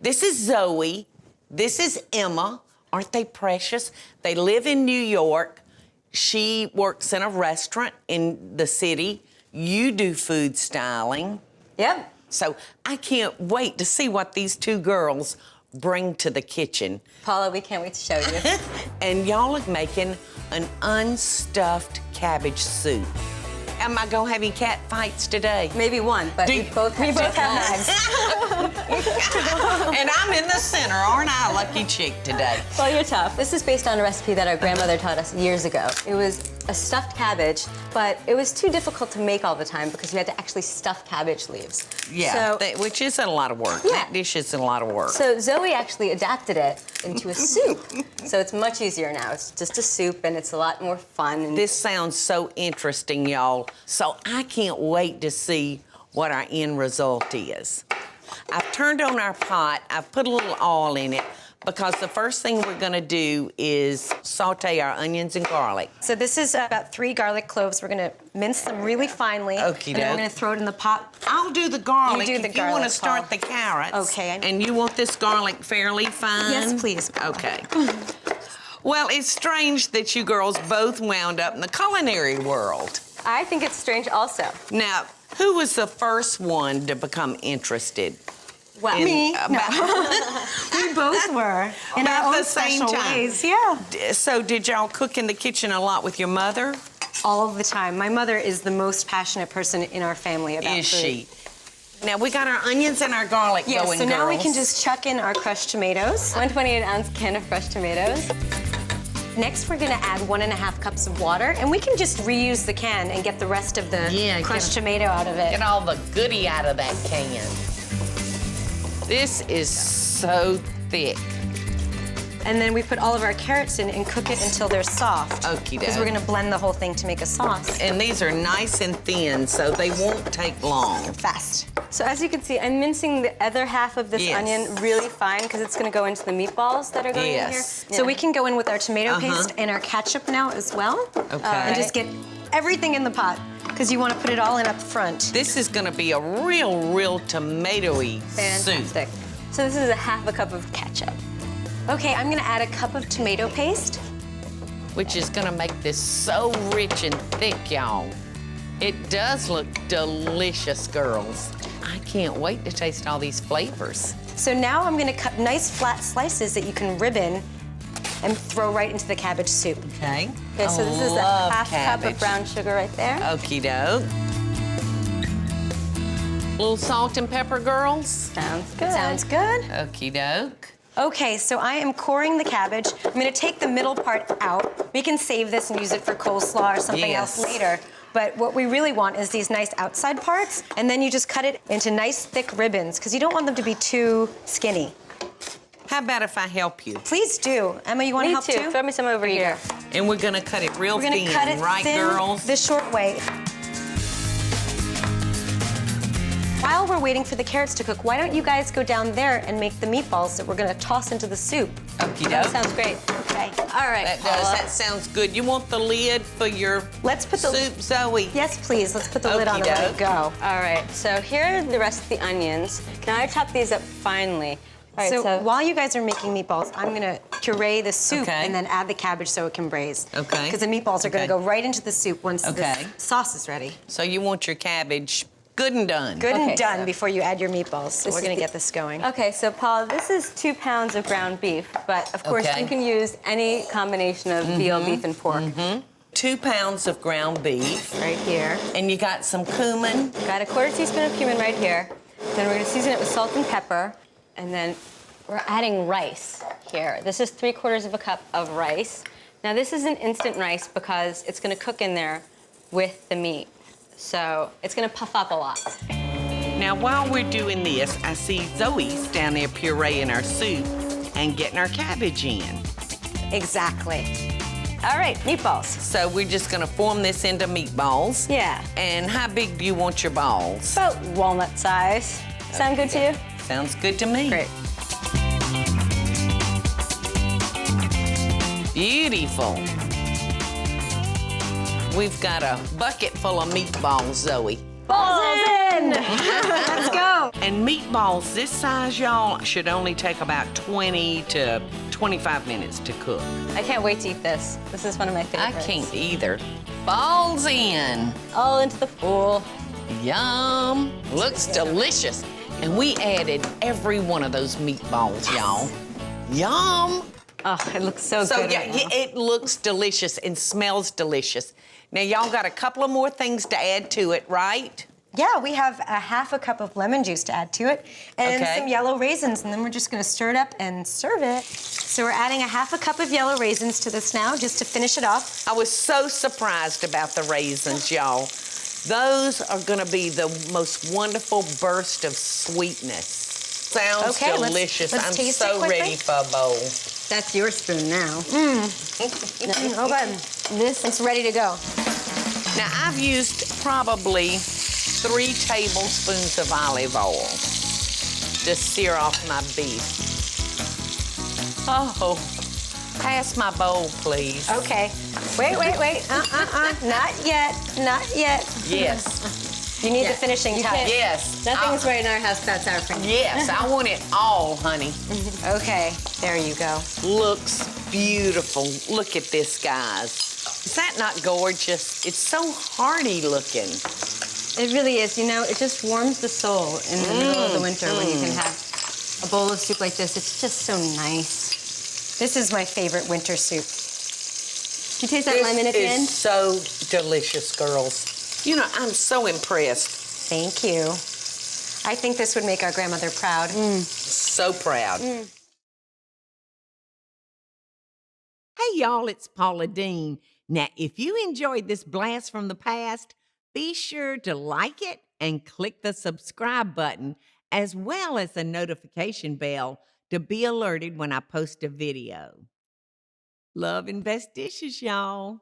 This is Zoe. This is Emma. Aren't they precious? They live in New York. She works in a restaurant in the city. You do food styling. Yep. So I can't wait to see what these two girls bring to the kitchen. Paula, we can't wait to show you. And y'all are making an unstuffed cabbage soup. Am I gonna have any cat fights today? Maybe one, but we both have knives. And I'm in the center, aren't I? Lucky chick today. Well, you're tough. This is based on a recipe that our grandmother taught us years ago. It was a stuffed cabbage, but it was too difficult to make all the time because you had to actually stuff cabbage leaves. Yeah, which isn't a lot of work. Yeah. That dish isn't a lot of work. So Zoe actually adapted it into a soup. So it's much easier now. It's just a soup, and it's a lot more fun. And This sounds so interesting, y'all. So I can't wait to see what our end result is. I've turned on our pot. I've put a little oil in it because the first thing we're gonna do is saute our onions and garlic. So this is about 3 garlic cloves. We're gonna mince them really finely. Okey And then doke. we're gonna throw it in the pot. I'll do the garlic. You do the if you want garlic, to start Paul. the carrots. Okay. And you want this garlic fairly fine? Yes, please. Okay. Well, it's strange that you girls both wound up in the culinary world. I think it's strange also. Now, who was the first one to become interested? Well, Me? No. We both were. In About our the own same special time. ways, yeah. So did y'all cook in the kitchen a lot with your mother? all of the time. My mother is the most passionate person in our family about Is food. she? Now we got our onions and our garlic Yes, going, so now we girls. can just chuck in our crushed tomatoes. 128-ounce can of crushed tomatoes. Next, we're gonna add 1.5 cups of water, and we can just reuse the can and get the rest of the crushed tomato out of it. Get all the goodie out of that can. This is so thick. And then we put all of our carrots in and cook it until they're soft. Okie Because doke. we're gonna blend the whole thing to make a sauce. And these are nice and thin, so they won't take long. Fast. So as you can see, I'm mincing the other half of this Yes. onion really fine because it's gonna go into the meatballs that are going in here. Yes. So we can go in with our tomato paste and our ketchup now as well. Okay. And just get everything in the pot because you want to put it all in up front. This is gonna be a real tomatoey soup. Fantastic. So this is 1/2 cup of ketchup. Okay, I'm gonna add 1 cup of tomato paste. Which is gonna make this so rich and thick, y'all. It does look delicious, girls. I can't wait to taste all these flavors. So now I'm gonna cut nice flat slices that you can ribbon and throw right into the cabbage soup. Okay. Okay, so this is Love 1/2 cup cabbage. of brown sugar right there. Okie doke. Little salt and pepper, girls. Sounds good. Sounds good. Okie doke. Okay, so I am coring the cabbage. I'm gonna take the middle part out. We can save this and use it for coleslaw or something else later. But what we really want is these nice outside parts, and then you just cut it into nice thick ribbons, because you don't want them to be too skinny. How about if I help you? Please do. Emma, you wanna help too? Throw me some over here. And we're gonna cut it real We're gonna thin, cut it right, thin girls? the short way. While we're waiting for the carrots to cook, why don't you guys go down there and make the meatballs that we're gonna toss into the soup? Okie That doke. sounds great. Okay. All right, That Paula. does. That sounds good. You want the lid for your Let's put the soup, Zoe? Yes, please. Let's put the lid on and let it Okey-doke. go. All right, so here are the rest of the onions. Now I chop these up finely. All right, So while you guys are making meatballs, I'm gonna puree the soup Okay. and then add the cabbage so it can braise. Okay. Because the meatballs are gonna Okay. go right into the soup once Okay. the sauce is ready. So you want your cabbage good and done. Good Okay, and done so- before you add your meatballs. So This we're is gonna the- get this going. Okay, so Paula, this is 2 pounds of ground beef, but of course Okay. you can use any combination of veal, beef, and pork. 2 pounds of ground beef. Right here. And you got some cumin. Got a 1/4 teaspoon of cumin right here. Then we're gonna season it with salt and pepper, and then we're adding rice here. This is 3/4 cup of rice. Now this is an instant rice because it's gonna cook in there with the meat. So it's gonna puff up a lot. Now, while we're doing this, I see Zoe's down there pureeing our soup and getting our cabbage in. Exactly. All right, meatballs. So we're just gonna form this into meatballs. Yeah. And how big do you want your balls? About walnut size. Sound good to you? Sounds good to me. Great. Beautiful. We've got a bucket full of meatballs, Zoe. Balls in! Let's go. And meatballs this size, y'all, should only take about 20 to 25 minutes to cook. I can't wait to eat this. This is one of my I favorites. can't either. Balls in. All into the pool. Yum. Looks delicious. And we added every one of those meatballs, y'all. Yum. Oh, it looks so So good. yeah, right now. it looks delicious and smells delicious. Now y'all got a couple of more things to add to it, right? Yeah, we have a half a cup of lemon juice to add to it and Okay. some yellow raisins, and then we're just gonna stir it up and serve it. So we're adding a half a cup of yellow raisins to this now, just to finish it off. I was so surprised about the raisins, y'all. Those are gonna be the most wonderful burst of sweetness. Sounds Okay, let's delicious. I'm taste it so quickly. ready for a bowl. That's your spoon now. Okay, it's ready to go. Now I've used probably 3 tablespoons of olive oil to sear off my beef. Oh, pass my bowl, please. Okay, wait. Not yet. Yes, You need the finishing touch. yes. Nothing's right in our house that's our friend. Yes, I want it all, honey. Okay, there you go. Looks beautiful. Look at this, guys. Is that not gorgeous? It's so hearty looking. It really is. You know, it just warms the soul in the middle of the winter when you can have a bowl of soup like this. It's just so nice. This is my favorite winter soup. Do you taste that lemon at the This end? is so delicious, girls. You know, I'm so impressed. Thank you. I think this would make our grandmother proud. So proud. Hey, y'all, it's Paula Deen. Now, if you enjoyed this blast from the past, be sure to like it and click the subscribe button, as well as the notification bell to be alerted when I post a video. Love and best dishes, y'all.